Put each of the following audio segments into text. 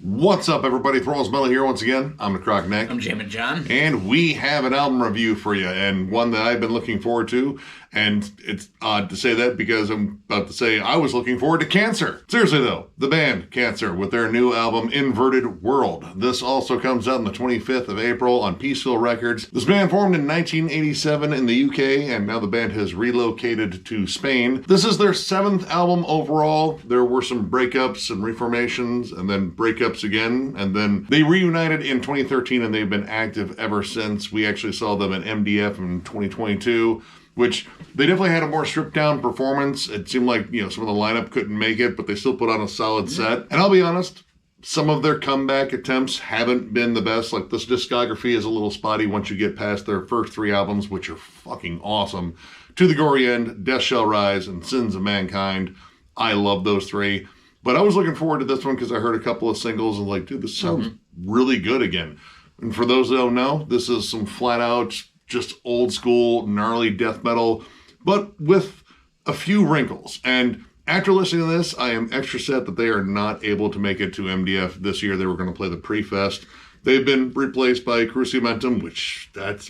What's up, everybody? Thralls Metal here once again. I'm Necrotic Nick. I'm Jammin John. And we have an album review for you, and one that I've been looking forward to. And it's odd to say that because I'm about to say I was looking forward to Cancer. Seriously, though, the band Cancer with their new album, Inverted World. This also comes out on the 25th of April on Peaceful Records. This band formed in 1987 in the UK, and now the band has relocated to Spain. This is their 7th album overall. There were some breakups and reformations, and then breakups again, and then they reunited in 2013, and they've been active ever since. We actually saw them at MDF in 2022, which they definitely had a more stripped down performance. It seemed like, some of the lineup couldn't make it, but they still put on a solid set. And I'll be honest, some of their comeback attempts haven't been the best. Like, this discography is a little spotty once you get past their first 3 albums, which are fucking awesome. To the Gory End, Death Shall Rise, and Sins of Mankind. I love those 3. But I was looking forward to this one because I heard a couple of singles and like, dude, this sounds really good again. And for those that don't know, this is some flat out, just old school, gnarly death metal, but with a few wrinkles. And after listening to this, I am extra sad that they are not able to make it to MDF this year. They were going to play the Pre-Fest. They've been replaced by Cruciamentum, which that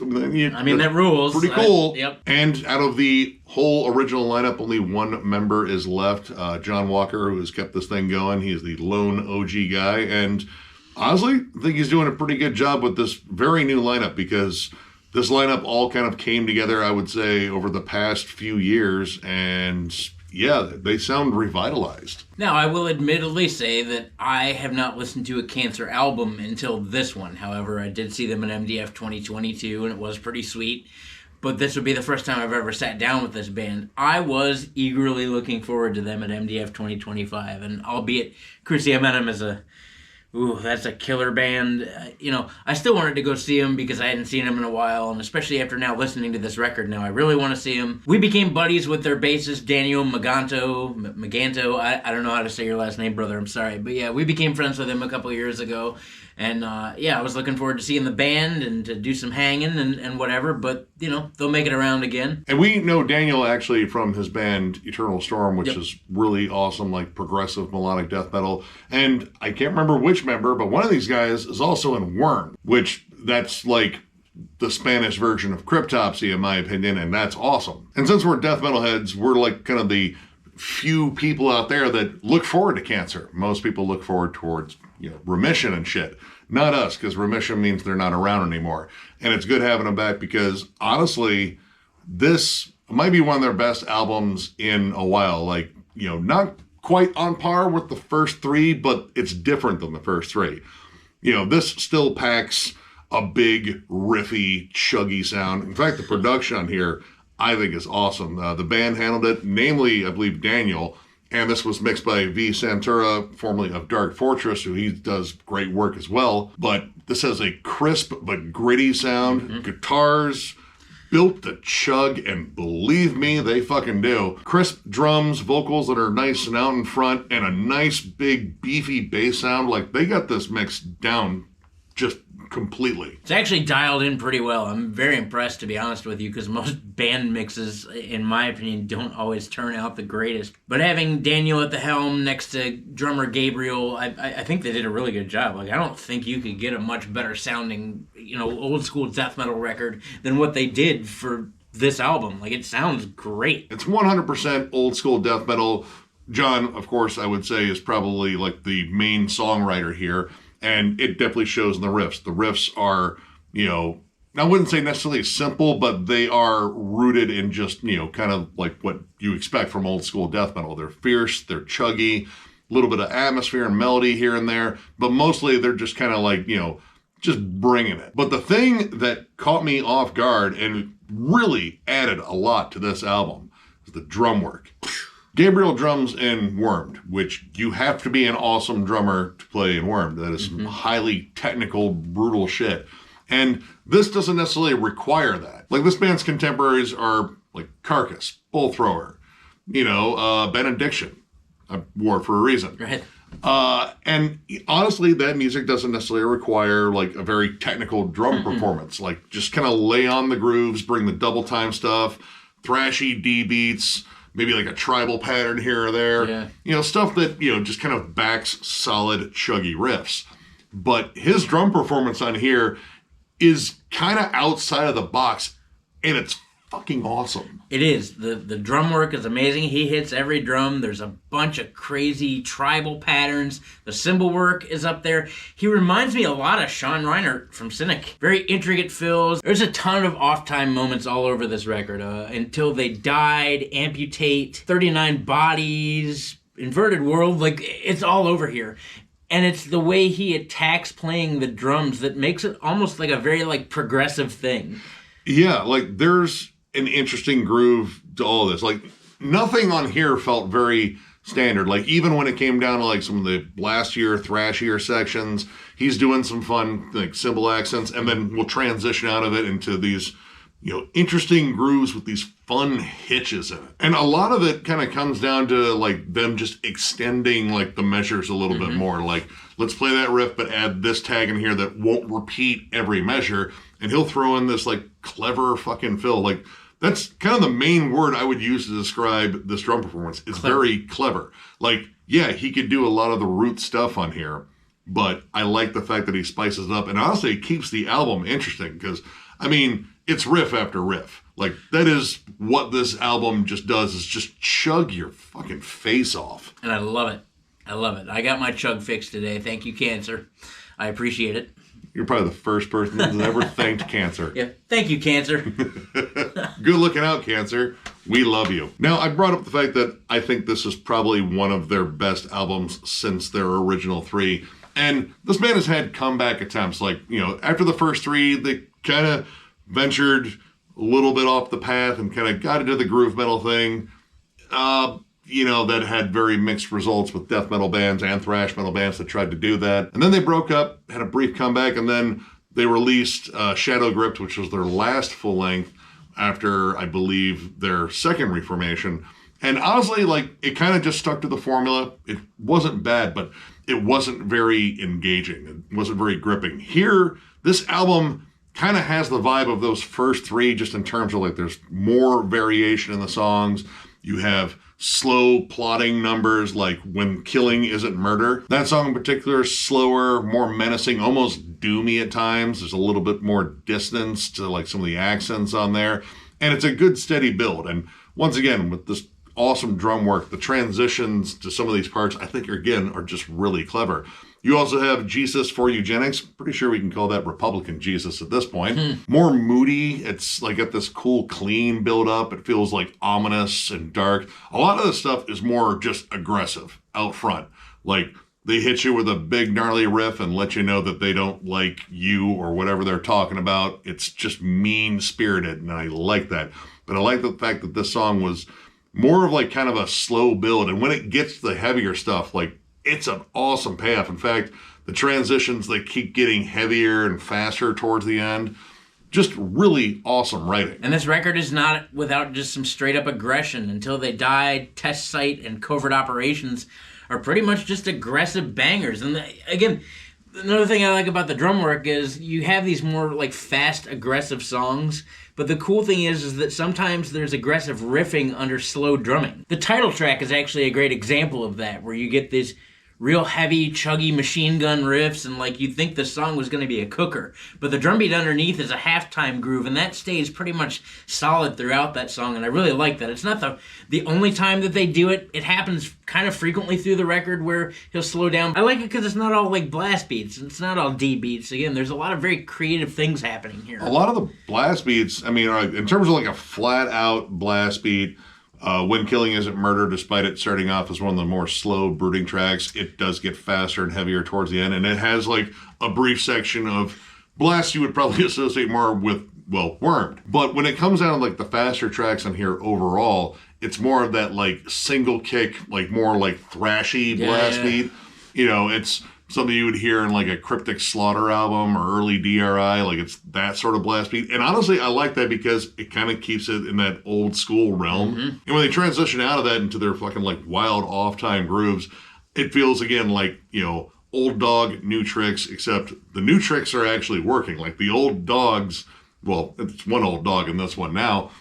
rules. Pretty cool. Yep. And out of the whole original lineup, only one member is left. John Walker, who has kept this thing going. He is the lone OG guy. And honestly, I think he's doing a pretty good job with this very new lineup, because this lineup all kind of came together, I would say, over the past few years. And yeah, they sound revitalized. Now, I will admittedly say that I have not listened to a Cancer album until this one. However, I did see them at MDF 2022, and it was pretty sweet. But this would be the first time I've ever sat down with this band. I was eagerly looking forward to them at MDF 2025, and albeit Cruciamentum is that's a killer band. I still wanted to go see them because I hadn't seen them in a while, and especially after now listening to this record now, I really want to see them. We became buddies with their bassist, Daniel Maganto. I don't know how to say your last name, brother. I'm sorry. But yeah, we became friends with him a couple of years ago. And I was looking forward to seeing the band and to do some hanging and whatever, but, they'll make it around again. And we know Daniel actually from his band Eternal Storm, which is really awesome, like progressive melodic death metal. And I can't remember which member, but one of these guys is also in Worm, which that's like the Spanish version of Cryptopsy, in my opinion, and that's awesome. And since we're death metal heads, we're like kind of the few people out there that look forward to Cancer. Most people look forward towards Remission and shit. Not us, because Remission means they're not around anymore. And it's good having them back because, honestly, this might be one of their best albums in a while. Like, not quite on par with the first 3, but it's different than the first 3. This still packs a big, riffy, chuggy sound. In fact, the production on here, I think, is awesome. The band handled it, namely, I believe, Daniel. And this was mixed by V. Santura, formerly of Dark Fortress, who he does great work as well. But this has a crisp but gritty sound. Guitars built to chug, and believe me, they fucking do. Crisp drums, vocals that are nice and out in front, and a nice big beefy bass sound. Like, they got this mixed down just completely. It's actually dialed in pretty well. I'm very impressed, to be honest with you, because most band mixes, in my opinion, don't always turn out the greatest. But having Daniel at the helm next to drummer Gabriel, I think they did a really good job. Like, I don't think you could get a much better sounding, old school death metal record than what they did for this album. Like, it sounds great. It's 100% old school death metal. John, of course, I would say, is probably like the main songwriter here. And it definitely shows in the riffs. The riffs are, I wouldn't say necessarily simple, but they are rooted in just, kind of like what you expect from old school death metal. They're fierce, they're chuggy, a little bit of atmosphere and melody here and there, but mostly they're just kind of like, just bringing it. But the thing that caught me off guard and really added a lot to this album is the drum work. Gabriel drums in Wormed, which you have to be an awesome drummer to play in Wormed. That is some highly technical, brutal shit. And this doesn't necessarily require that. Like, this band's contemporaries are like Carcass, Bull Thrower, Benediction. I wore it for a reason. Right. And honestly, that music doesn't necessarily require like a very technical drum performance. Like, just kind of lay on the grooves, bring the double time stuff, thrashy D beats, maybe like a tribal pattern here or there. Yeah. You know, stuff that, you know, just kind of backs solid, chuggy riffs. But his drum performance on here is kind of outside of the box, and it's fucking awesome. It is. The drum work is amazing. He hits every drum. There's a bunch of crazy tribal patterns. The cymbal work is up there. He reminds me a lot of Sean Reinert from Cynic. Very intricate fills. There's a ton of off-time moments all over this record. Until They Died, Amputate, 39 Bodies, Inverted World. Like, it's all over here. And it's the way he attacks playing the drums that makes it almost like a very, like, progressive thing. Yeah, like, there's an interesting groove to all this. Like, nothing on here felt very standard. Like, even when it came down to like some of the blastier, thrashier sections, he's doing some fun like cymbal accents, and then we'll transition out of it into these, you know, interesting grooves with these fun hitches in it. And a lot of it kind of comes down to like them just extending like the measures a little bit more. Like, let's play that riff, but add this tag in here that won't repeat every measure. And he'll throw in this like clever fucking fill. Like, that's kind of the main word I would use to describe this drum performance. It's very clever. Like, yeah, he could do a lot of the root stuff on here, but I like the fact that he spices it up. And honestly, it keeps the album interesting because, I mean, it's riff after riff. Like, that is what this album just does, is just chug your fucking face off. And I love it. I love it. I got my chug fixed today. Thank you, Cancer. I appreciate it. You're probably the first person that's ever thanked Cancer. Yeah, thank you, Cancer. Good looking out, Cancer. We love you. Now, I brought up the fact that I think this is probably one of their best albums since their original three. And this band has had comeback attempts. Like, you know, after the first three, they kind of ventured a little bit off the path and kind of got into the groove metal thing. You know, that had very mixed results with death metal bands and thrash metal bands that tried to do that. And then they broke up, had a brief comeback, and then they released Shadow Gripped, which was their last full length after, I believe, their second reformation. And honestly, like, it kind of just stuck to the formula. It wasn't bad, but it wasn't very engaging. It wasn't very gripping. Here, this album kind of has the vibe of those first three, just in terms of, like, there's more variation in the songs. You have slow plotting numbers like When Killing Isn't Murder. That song in particular is slower, more menacing, almost doomy at times. There's a little bit more dissonance to like some of the accents on there. And it's a good steady build. And once again, with this awesome drum work, the transitions to some of these parts, I think, are just really clever. You also have Jesus for Eugenics. Pretty sure we can call that Republican Jesus at this point. More moody. It's like got this cool, clean build up. It feels like ominous and dark. A lot of this stuff is more just aggressive out front. Like, they hit you with a big gnarly riff and let you know that they don't like you or whatever they're talking about. It's just mean-spirited, and I like that. But I like the fact that this song was more of like kind of a slow build. And when it gets to the heavier stuff, like, it's an awesome payoff. In fact, the transitions, they keep getting heavier and faster towards the end. Just really awesome writing. And this record is not without just some straight up aggression. Until They Died, Test Site, and Covert Operations are pretty much just aggressive bangers. And again, another thing I like about the drum work is you have these more like fast, aggressive songs. But the cool thing is that sometimes there's aggressive riffing under slow drumming. The title track is actually a great example of that, where you get these real heavy, chuggy machine gun riffs, and like you'd think the song was going to be a cooker. But the drum beat underneath is a halftime groove, and that stays pretty much solid throughout that song, and I really like that. It's not the only time that they do it. It happens kind of frequently through the record where he'll slow down. I like it because it's not all like blast beats. It's not all D beats. Again, there's a lot of very creative things happening here. A lot of the blast beats, I mean, in terms of like a flat-out blast beat, When Killing Isn't Murder, despite it starting off as one of the more slow, brooding tracks, it does get faster and heavier towards the end. And it has like a brief section of blast you would probably associate more with, well, Wormed. But when it comes down to like the faster tracks on here overall, it's more of that like single kick, like more like thrashy blast beat. You know, it's something you would hear in like a Cryptic Slaughter album or early DRI. Like, it's that sort of blast beat. And honestly, I like that because it kind of keeps it in that old school realm. And when they transition out of that into their fucking like wild off time grooves, it feels again like, you know, old dog, new tricks, except the new tricks are actually working. Like the old dogs, well, it's one old dog and this one now,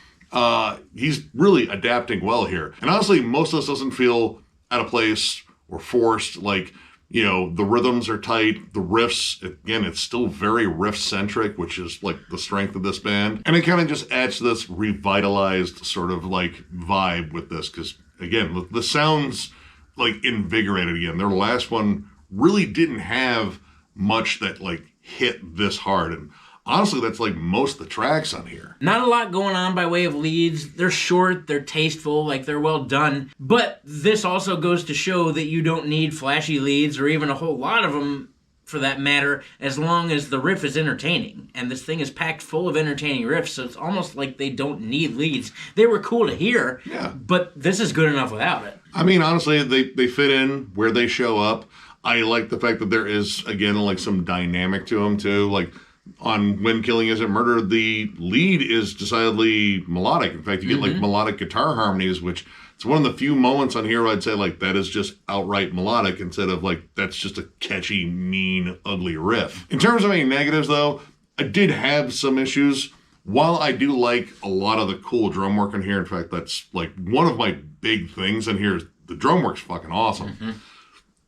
he's really adapting well here. And honestly, most of this doesn't feel out of place or forced. Like, you know, the rhythms are tight. The riffs, again, it's still very riff-centric, which is like the strength of this band. And it kind of just adds to this revitalized sort of like vibe with this. Because, again, the sounds like invigorated again. Their last one really didn't have much that like hit this hard. And honestly, that's like most of the tracks on here. Not a lot going on by way of leads. They're short, they're tasteful, like they're well done. But this also goes to show that you don't need flashy leads or even a whole lot of them for that matter, as long as the riff is entertaining. And this thing is packed full of entertaining riffs, so it's almost like they don't need leads. They were cool to hear, but this is good enough without it. I mean, honestly, they fit in where they show up. I like the fact that there is, again, like some dynamic to them, too. Like, on When Killing Isn't Murder, the lead is decidedly melodic. In fact, you get like melodic guitar harmonies, which it's one of the few moments on here where I'd say like that is just outright melodic instead of like that's just a catchy, mean, ugly riff. In terms of any negatives, though, I did have some issues. While I do like a lot of the cool drum work in here, in fact, that's like one of my big things in here is the drum work's fucking awesome.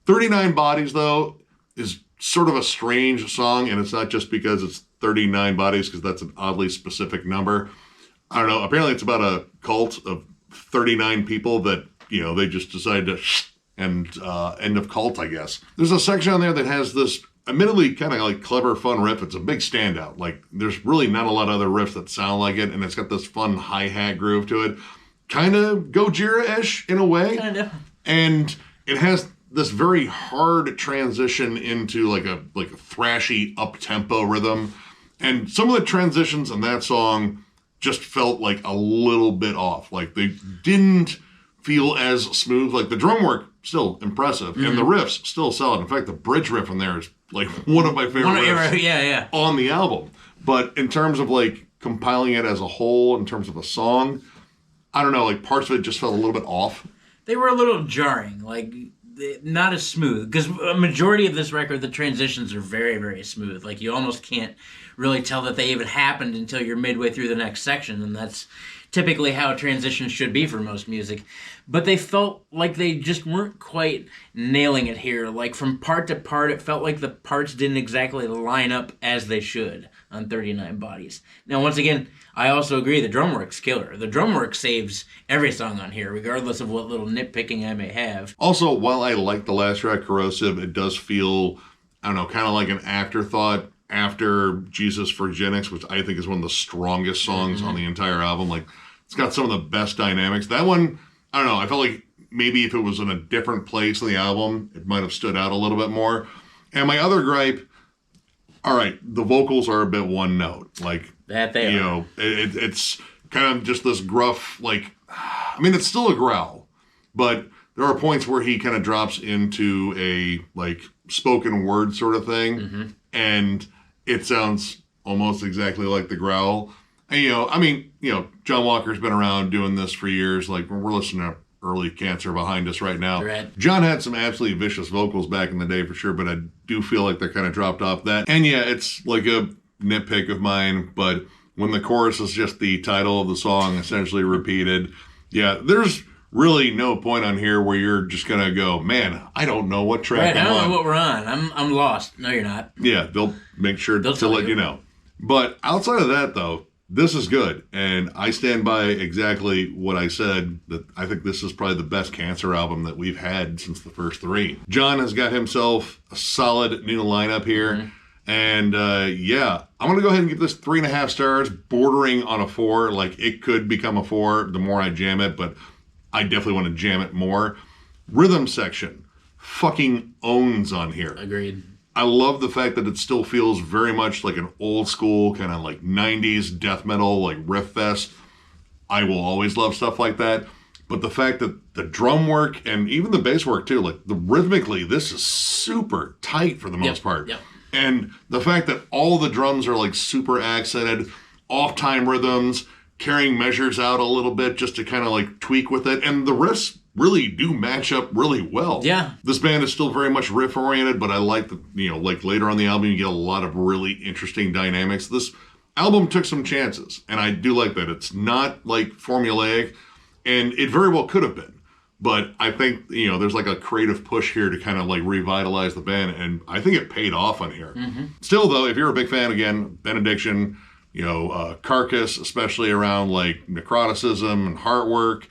39 Bodies, though, is sort of a strange song, and it's not just because it's 39 bodies, because that's an oddly specific number. I don't know. Apparently it's about a cult of 39 people that, you know, they just decided to and end of cult, I guess. There's a section on there that has this admittedly kind of like clever, fun riff. It's a big standout. Like, there's really not a lot of other riffs that sound like it, and it's got this fun hi-hat groove to it. Kind of Gojira-ish in a way. Kind of. And it has this very hard transition into like a thrashy up-tempo rhythm. And some of the transitions in that song just felt like a little bit off. Like, they didn't feel as smooth. Like, the drum work, still impressive. And the riffs, still solid. In fact, the bridge riff in there is like one of my favorite riffs on the album. But in terms of like compiling it as a whole, in terms of a song, I don't know, like parts of it just felt a little bit off. They were a little jarring, like not as smooth, because a majority of this record, the transitions are very, very smooth. Like, you almost can't really tell that they even happened until you're midway through the next section, and that's typically how transitions should be for most music. But they felt like they just weren't quite nailing it here. Like, from part to part, it felt like the parts didn't exactly line up as they should on 39 Bodies. Now, once again, I also agree the drum work's killer. The drum work saves every song on here, regardless of what little nitpicking I may have. Also, while I like the last track, Corrosive, it does feel, I don't know, kind of like an afterthought after Jesus for Genix, which I think is one of the strongest songs on the entire album. Like, it's got some of the best dynamics. That one, I don't know, I felt like maybe if it was in a different place in the album, it might have stood out a little bit more. And my other gripe, all right, the vocals are a bit one note. Like, that they you are. know, it's kind of just this gruff, like, I mean, it's still a growl, but there are points where he kind of drops into a, like, spoken word sort of thing, and it sounds almost exactly like the growl. And, you know, I mean, you know, John Walker's been around doing this for years. Like, we're listening to early Cancer behind us right now. Right. John had some absolutely vicious vocals back in the day for sure, but I do feel like they're kind of dropped off that. And yeah, it's like a nitpick of mine, but when the chorus is just the title of the song essentially repeated, yeah, there's really no point on here where you're just gonna go, man, I don't know what track I don't know what we're on. I'm lost. No, you're not. Yeah, they'll make sure to let you know. But outside of that, though, this is good, and I stand by exactly what I said, that I think this is probably the best Cancer album that we've had since the first three. John has got himself a solid new lineup here, and yeah, I'm going to go ahead and give this 3.5 stars, bordering on a 4. Like, it could become a 4 the more I jam it, but I definitely want to jam it more. Rhythm section fucking owns on here. Agreed. I love the fact that it still feels very much like an old school kind of like 90s death metal, like riff fest. I will always love stuff like that. But the fact that the drum work and even the bass work too, like rhythmically, this is super tight for the most part. Yep. And the fact that all the drums are like super accented, off-time rhythms, carrying measures out a little bit just to kind of like tweak with it. And the riffs really do match up really well. Yeah. This band is still very much riff oriented, but I like that, you know, like later on the album, you get a lot of really interesting dynamics. This album took some chances, and I do like that. It's not like formulaic, and it very well could have been. But I think, there's like a creative push here to kind of like revitalize the band, and I think it paid off on here. Mm-hmm. Still, though, if you're a big fan, again, Benediction, Carcass, especially around like necroticism and heartwork,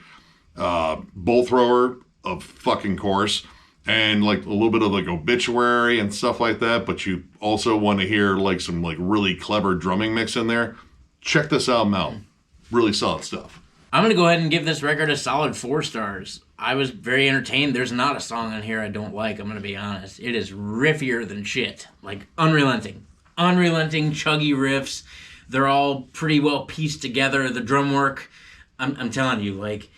Bull Thrower, of fucking course, and like a little bit of like obituary and stuff like that, but you also want to hear like some like really clever drumming mix in there, check this album out. Really solid stuff. I'm going to go ahead and give this record a solid 4 stars. I was very entertained. There's not a song on here I don't like, I'm going to be honest. It is riffier than shit. Like, unrelenting. Unrelenting, chuggy riffs. They're all pretty well pieced together. The drum work, I'm telling you, like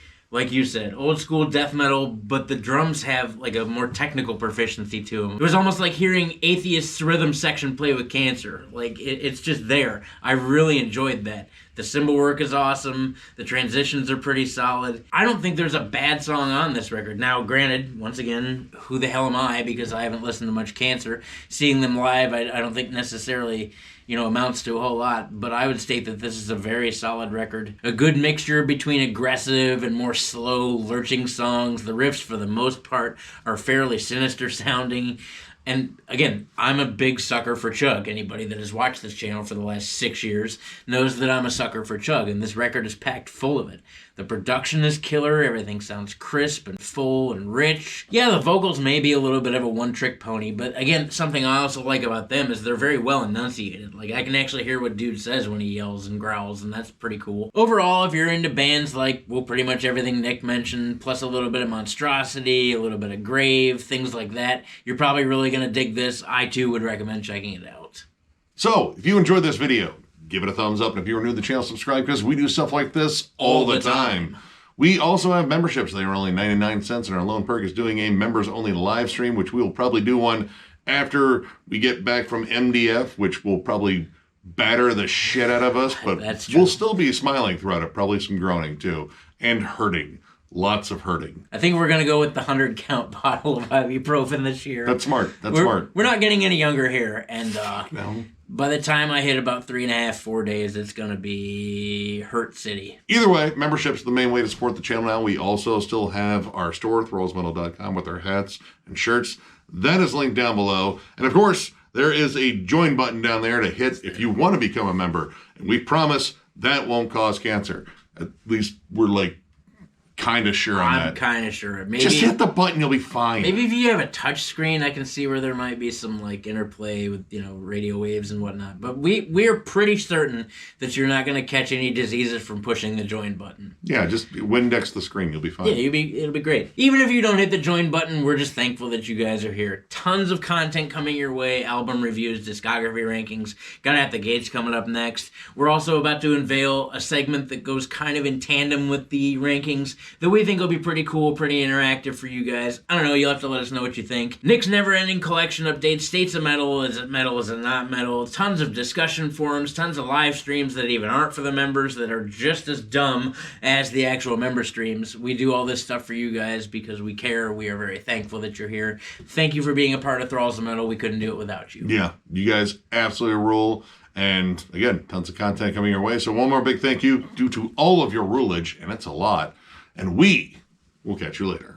you said, old school death metal, but the drums have like a more technical proficiency to them. It was almost like hearing Atheist's rhythm section play with Cancer. Like, it's just there. I really enjoyed that. The cymbal work is awesome. The transitions are pretty solid. I don't think there's a bad song on this record. Now, granted, once again, who the hell am I? Because I haven't listened to much Cancer. Seeing them live, I don't think necessarily, amounts to a whole lot. But I would state that this is a very solid record. A good mixture between aggressive and more slow, lurching songs. The riffs, for the most part, are fairly sinister sounding. And again, I'm a big sucker for Chug. Anybody that has watched this channel for the last 6 years knows that I'm a sucker for Chug, and this record is packed full of it. The production is killer, everything sounds crisp and full and rich. Yeah, the vocals may be a little bit of a one-trick pony, but again, something I also like about them is they're very well enunciated. Like, I can actually hear what dude says when he yells and growls, and that's pretty cool. Overall, if you're into bands like, well, pretty much everything Nick mentioned, plus a little bit of Monstrosity, a little bit of Grave, things like that, you're probably really going to dig this. I, too, would recommend checking it out. So, if you enjoyed this video, give it a thumbs up, and if you're new to the channel, subscribe, because we do stuff like this all the time. We also have memberships. They are only 99 cents, and our lone perk is doing a members-only live stream, which we will probably do one after we get back from MDF, which will probably batter the shit out of us, but we'll still be smiling throughout it, probably some groaning too, and hurting. Lots of hurting. I think we're going to go with the 100-count bottle of ibuprofen this year. That's smart. That's smart. We're not getting any younger here, and no. By the time I hit about 3.5, 4 days, it's going to be Hurt City. Either way, membership's the main way to support the channel now. We also still have our store, thrallsmetal.com, with our hats and shirts. That is linked down below. And of course, there is a join button down there to hit if you want to become a member. And we promise that won't cause cancer. At least we're like kind of sure on that. I'm kind of sure. Maybe, just hit the button, you'll be fine. Maybe if you have a touch screen, I can see where there might be some like interplay with, radio waves and whatnot. But we're pretty certain that you're not going to catch any diseases from pushing the join button. Yeah, just Windex the screen, you'll be fine. Yeah, it'll be great. Even if you don't hit the join button, we're just thankful that you guys are here. Tons of content coming your way, album reviews, discography rankings. Gonna At the Gates coming up next. We're also about to unveil a segment that goes kind of in tandem with the rankings that we think will be pretty cool, pretty interactive for you guys. I don't know, you'll have to let us know what you think. Nick's never-ending collection updates, States of Metal, is it not metal, tons of discussion forums, tons of live streams that even aren't for the members that are just as dumb as the actual member streams. We do all this stuff for you guys because we care. We are very thankful that you're here. Thank you for being a part of Thralls of Metal. We couldn't do it without you. Yeah, you guys absolutely rule. And again, tons of content coming your way. So one more big thank you due to all of your rulage, and it's a lot. And we will catch you later.